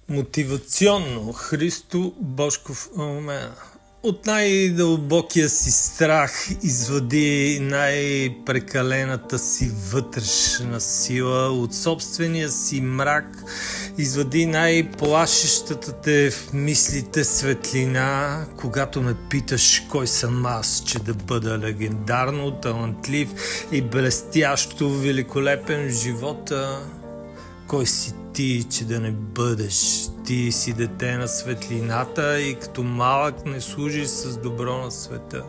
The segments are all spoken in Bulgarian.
Мотивационно Христо Божков Алмена. От най-дълбокия си страх извади най-прекалената си вътрешна сила, от собствения си мрак извади най-плашещата те в мислите светлина, когато ме питаш кой съм аз, че да бъда легендарно, талантлив и блестящо великолепен в живота. Кой си ти, че да не бъдеш? Ти си дете на светлината и като малък не служиш с добро на света.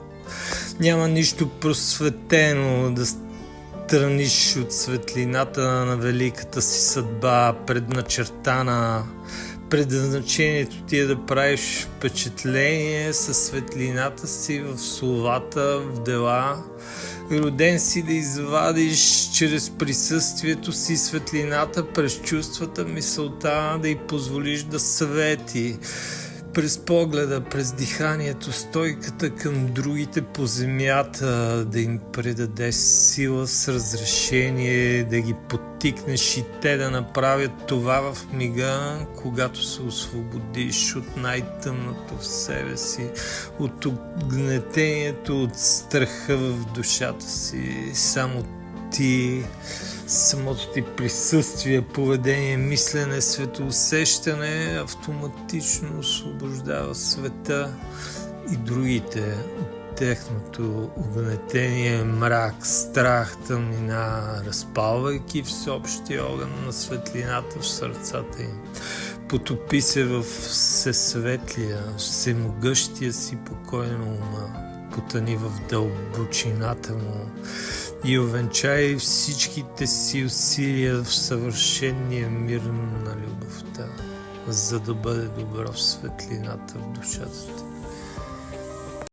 Няма нищо просветено да страниш от светлината на великата си съдба, предначертана. Предназначението ти е да правиш впечатление със светлината си в словата, в дела. Роден си да извадиш чрез присъствието си светлината през чувствата, мисълта, да й позволиш да свети през погледа, през диханието, стойката към другите по земята, да им предадеш сила с разрешение, да ги подтикнеш и те да направят това в мига, когато се освободиш от най-тъмното в себе си, от угнетението, от страха в душата си. Само ти, самото ти присъствие, поведение, мислене, светоусещане автоматично освобождава света и другите от техното угнетение, мрак, страх, тъмнина, разпалвайки всеобщия огън на светлината в сърцата им. Потопи се в всесветлия, всемогъщия си покой на ума, потъни в дълбочината му и овенчай всичките си усилия в съвършения мир на любовта, за да бъде добро в светлината в душата ти.